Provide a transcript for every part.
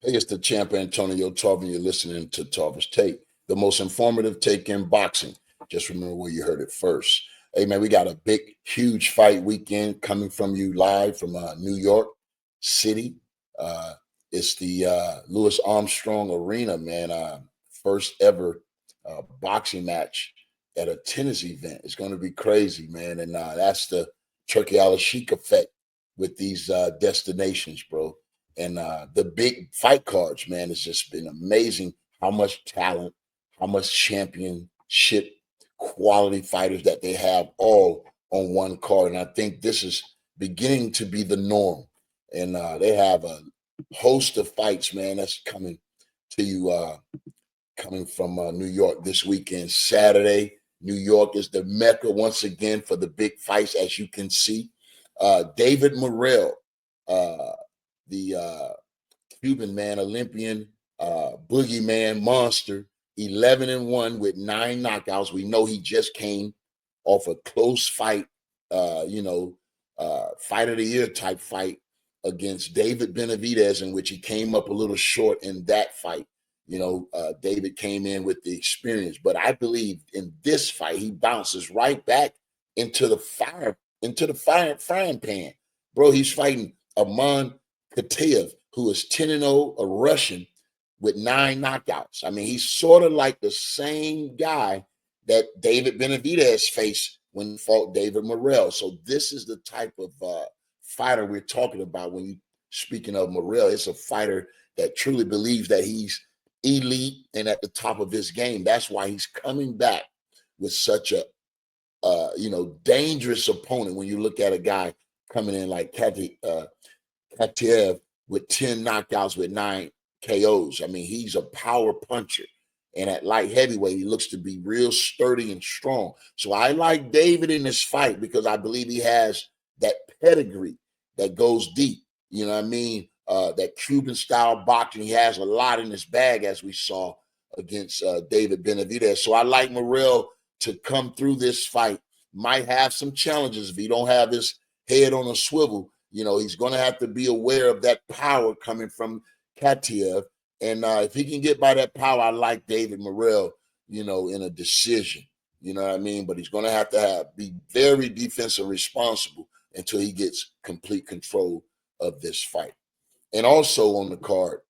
Hey, it's the champ Antonio Tarver. You're listening to Tarver's Take, the most informative take in boxing. Just remember where you heard it first. Hey, man, we got a big, huge fight weekend coming from you live from New York City. Uh, it's the Louis Armstrong Arena, man. First ever boxing match at a tennis event. It's going to be crazy, man. And that's the Turkey Al Sheik effect with these destinations, bro. And the big fight cards, man, it's just been amazing how much talent, how much championship quality fighters that they have all on one card. And I think this is beginning to be the norm. And they have a host of fights, man, that's coming to you, coming from New York this weekend. Saturday, New York is the mecca once again for the big fights, as you can see. David Morell, the Cuban man, Olympian, boogeyman, monster, 11-1 with 9 knockouts. We know he just came off a close fight, fight of the year type fight against David Benavidez, in which he came up a little short in that fight. David came in with the experience, but I believe in this fight, he bounces right back into the frying pan. Bro, he's fighting Amon Khataev, who is 10-0, a Russian with 9 knockouts. I mean, he's sort of like the same guy that David Benavidez faced when he fought David Morell. So this is the type of fighter we're talking about when you speaking of Morell. It's a fighter that truly believes that he's elite and at the top of his game. That's why he's coming back with such a dangerous opponent. When you look at a guy coming in like Khataev with 10 knockouts with 9 KOs. I mean, he's a power puncher. And at light heavyweight, he looks to be real sturdy and strong. So I like David in this fight because I believe he has that pedigree that goes deep. You know what I mean? That Cuban style boxing, he has a lot in his bag, as we saw against David Benavidez. So I like Morell to come through this fight. Might have some challenges if he don't have his head on a swivel. He's going to have to be aware of that power coming from Khataev. And if he can get by that power, I like David Morell, in a decision. You know what I mean? But he's going to have be very defensive responsible until he gets complete control of this fight. And also on the card,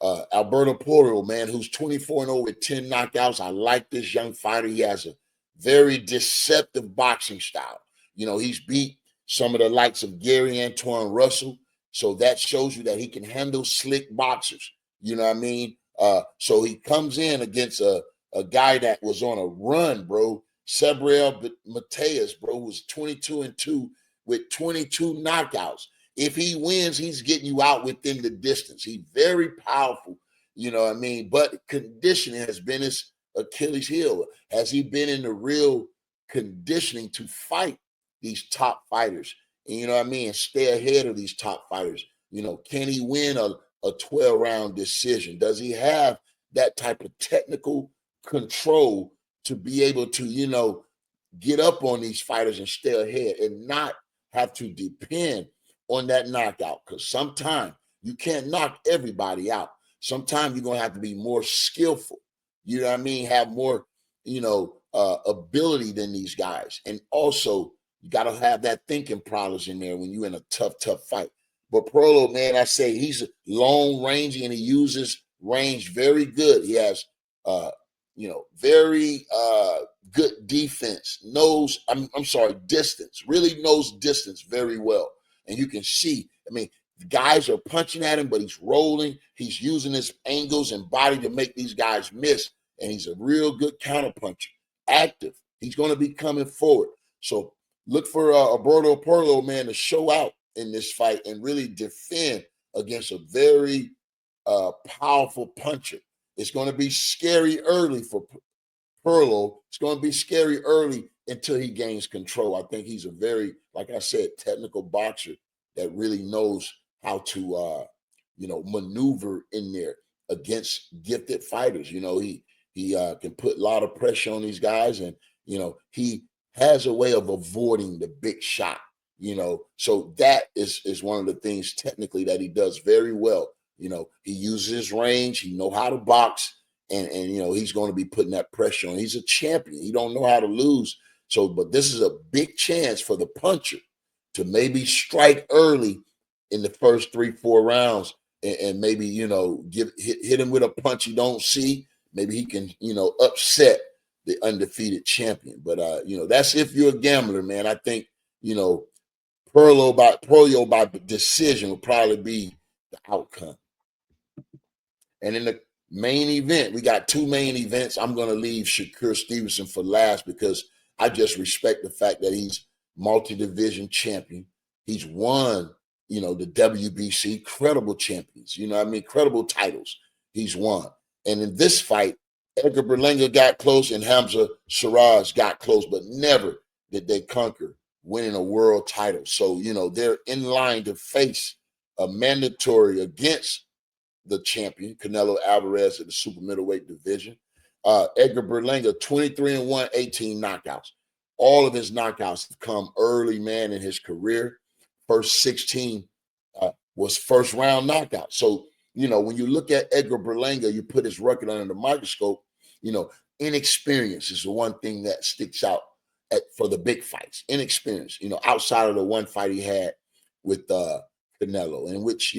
Alberto Puello, man, who's 24-0 with 10 knockouts. I like this young fighter. He has a very deceptive boxing style. He's beat some of the likes of Gary Antoine Russell. So that shows you that he can handle slick boxers. You know what I mean? So he comes in against a guy that was on a run, bro. Matias, bro, who's 22-2 with 22 knockouts. If he wins, he's getting you out within the distance. He's very powerful, you know what I mean? But conditioning has been his Achilles heel. Has he been in the real conditioning to fight these top fighters? And you know what I mean? Stay ahead of these top fighters. Can he win a 12-round decision? Does he have that type of technical control to be able to, get up on these fighters and stay ahead and not have to depend on that knockout? Because sometimes you can't knock everybody out. Sometimes you're going to have to be more skillful. You know what I mean? Have more, ability than these guys. And also, you got to have that thinking prowess in there when you're in a tough fight. But Puello, man, I say he's long rangey and he uses range very good. He has, very good defense. Distance. Really knows distance very well. And you can see, the guys are punching at him, but he's rolling. He's using his angles and body to make these guys miss. And he's a real good counterpuncher. Active. He's going to be coming forward. So look for Alberto Puello, man, to show out in this fight and really defend against a very powerful puncher. It's going to be scary early for Puello. It's going to be scary early until he gains control. I think he's a very, like I said, technical boxer that really knows how to, maneuver in there against gifted fighters. He can put a lot of pressure on these guys, and he has a way of avoiding the big shot. So that is one of the things technically that he does very well. He uses his range. He know how to box, and he's going to be putting that pressure on. He's a champion. He don't know how to lose. So, but this is a big chance for the puncher to maybe strike early in the first 3-4 rounds, and maybe hit him with a punch he don't see. Maybe he can upset the undefeated champion. But that's if you're a gambler, man. I think Puello by decision will probably be the outcome. And in the main event, we got two main events. I'm going to leave Shakur Stevenson for last because I just respect the fact that he's multi-division champion. He's won, the WBC, credible champions, credible titles he's won. And in this fight, Edgar Berlanga got close and Hamza Shiraz got close, but never did they conquer winning a world title. So, they're in line to face a mandatory against the champion, Canelo Alvarez, in the super middleweight division. Edgar Berlanga, 23-1, 18 knockouts. All of his knockouts have come early, man, in his career. First 16 was first round knockout. So, when you look at Edgar Berlanga, you put his record under the microscope, inexperience is the one thing that sticks out for the big fights. Inexperience, outside of the one fight he had with Canelo, in which,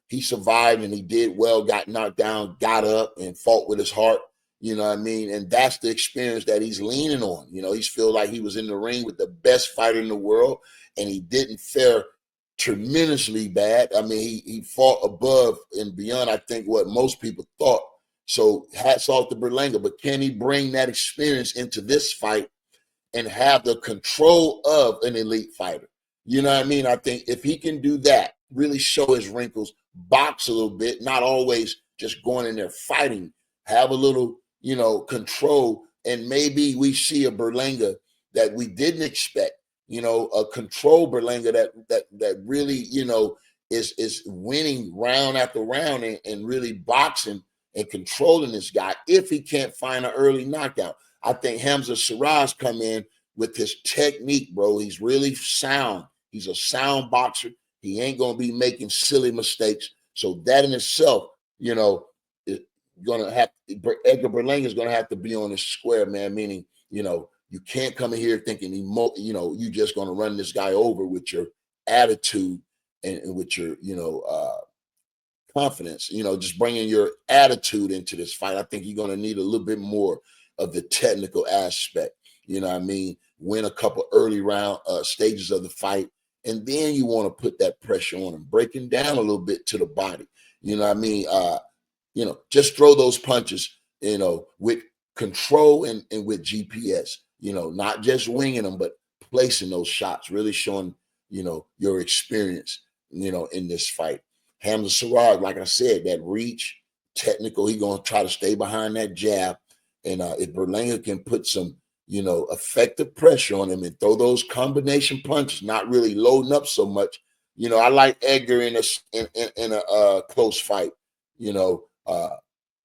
he survived and he did well, got knocked down, got up and fought with his heart. And that's the experience that he's leaning on. He's feel like he was in the ring with the best fighter in the world, and he didn't fare tremendously bad. I mean, he fought above and beyond, I think, what most people thought. So hats off to Berlanga, but can he bring that experience into this fight and have the control of an elite fighter? You know what I mean? I think if he can do that, really show his wrinkles, box a little bit, not always just going in there fighting, have a little, control, and maybe we see a Berlanga that we didn't expect, a control Berlanga that really, is winning round after round and really boxing and controlling this guy if he can't find an early knockout. I think Hamza Shiraz come in with his technique, bro. He's really sound. He's a sound boxer. He ain't going to be making silly mistakes. So that in itself, is going to have Edgar Berlanga is going to have to be on his square, man. Meaning, you can't come in here thinking you just going to run this guy over with your attitude and with your confidence. Just bringing your attitude into this fight. I think you're going to need a little bit more of the technical aspect. Win a couple early round stages of the fight. And then you want to put that pressure on him, breaking down a little bit to the body. Just throw those punches, with control and with GPS, not just winging them, but placing those shots, really showing, your experience, in this fight. Hamza Shiraz, like I said, that reach, technical, he's going to try to stay behind that jab. And if Berlanga can put some, effective pressure on him and throw those combination punches, not really loading up so much. I like Edgar in a close fight,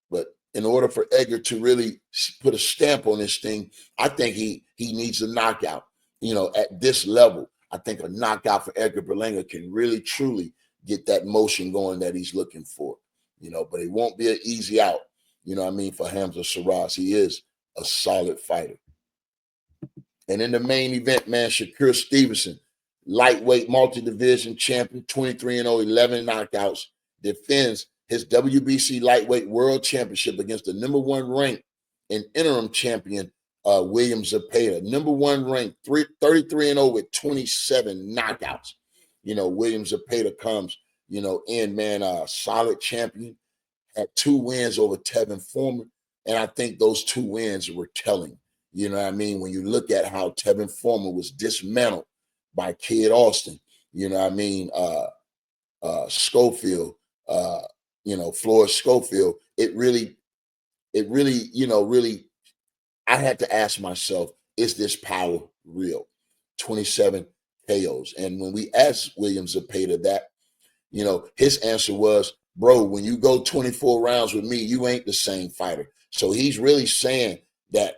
but in order for Edgar to really put a stamp on this thing, I think he needs a knockout, at this level. I think a knockout for Edgar Berlanga can really, truly get that motion going that he's looking for, but it won't be an easy out, for Hamza Shiraz. He is a solid fighter. And in the main event, man, Shakur Stevenson, lightweight multi-division champion, 23-0, 11 knockouts, defends his WBC lightweight world championship against the number one ranked and interim champion, William Zepeda. Number one ranked, 33-0 with 27 knockouts. William Zepeda comes, in, man, solid champion, had 2 wins over Tevin Foreman. And I think those 2 wins were telling. You know what I mean? When you look at how Tevin Foreman was dismantled by Kid Austin, Schofield, Flores Schofield, it really, I had to ask myself, is this power real? 27 KOs. And when we asked William Zepeda that, his answer was, bro, when you go 24 rounds with me, you ain't the same fighter. So he's really saying that,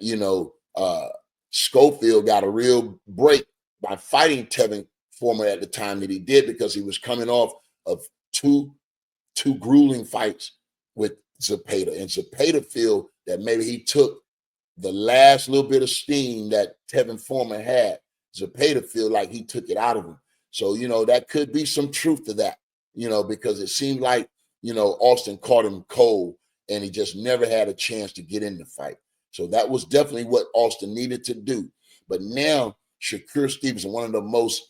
Schofield got a real break by fighting Tevin Foreman at the time that he did, because he was coming off of 2 2 grueling fights with Zepeda. And Zepeda feel that maybe he took the last little bit of steam that Tevin Foreman had. Zepeda feel like he took it out of him. So, that could be some truth to that, because it seemed like, Austin caught him cold and he just never had a chance to get in the fight. So that was definitely what Austin needed to do. But now Shakur Stevenson, one of the most,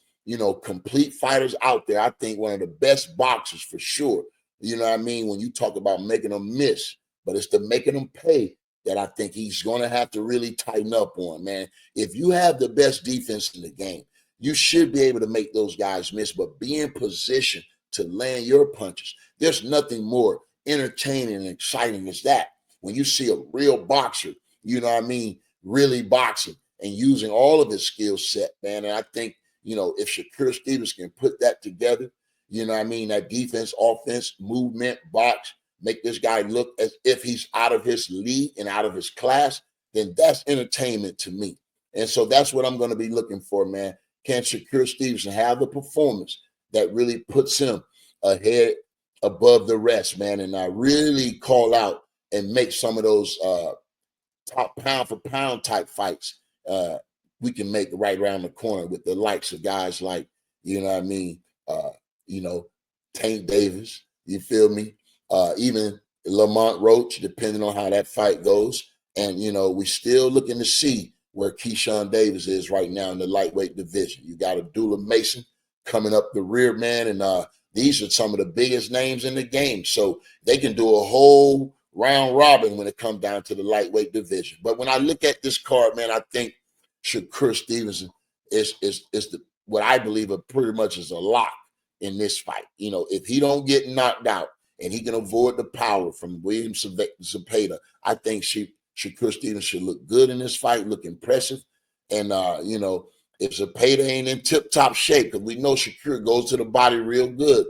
complete fighters out there. I think one of the best boxers for sure. You know what I mean? When you talk about making them miss, but it's the making them pay that I think he's going to have to really tighten up on, man. If you have the best defense in the game, you should be able to make those guys miss, but be in position to land your punches. There's nothing more entertaining and exciting as that. When you see a real boxer, really boxing and using all of his skill set, man. And I think, if Shakur Stevens can put that together, that defense, offense, movement, box, make this guy look as if he's out of his league and out of his class, then that's entertainment to me. And so that's what I'm going to be looking for, man. Can Shakur Stevenson have the performance that really puts him ahead above the rest, man, and really call out and make some of those top pound for pound type fights we can make right around the corner with the likes of guys like, Tank Davis, you feel me? Even Lamont Roach, depending on how that fight goes. And, we're still looking to see where Keyshawn Davis is right now in the lightweight division. You got Abdullah Mason coming up the rear, man. And these are some of the biggest names in the game. So they can do a whole round robin when it comes down to the lightweight division. But when I look at this card, man, I think Shakur Stevenson is what I believe pretty much is a lock in this fight. If he don't get knocked out and he can avoid the power from William Zepeda, I think Shakur Stevenson should look good in this fight, look impressive. And, if Zepeda ain't in tip-top shape, because we know Shakur goes to the body real good,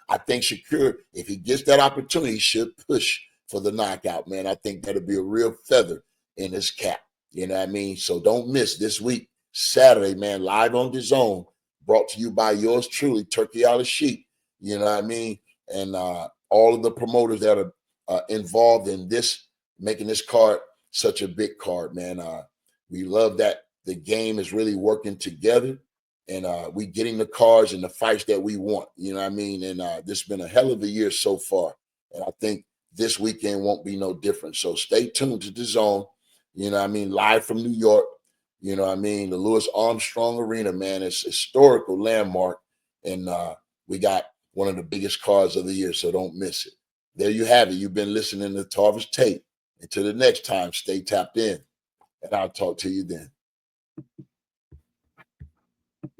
I think Shakur, if he gets that opportunity, he should push for the knockout, man. I think that'll be a real feather in his cap. You know what I mean? So don't miss this week, Saturday, man, live on DAZN, brought to you by yours truly, Turkey Out of Sheep. You know what I mean? And all of the promoters that are involved in this, making this card such a big card, man. We love that the game is really working together, and we getting the cards and the fights that we want. You know what I mean? And this has been a hell of a year so far, and I think this weekend won't be no different. So stay tuned to DAZN. You know what I mean? Live from New York. You know what I mean? The Louis Armstrong Arena, man, it's a historical landmark, and we got one of the biggest cards of the year, so don't miss it. There you have it. You've been listening to Tarvis Tate. Until the next time, stay tapped in, and I'll talk to you then.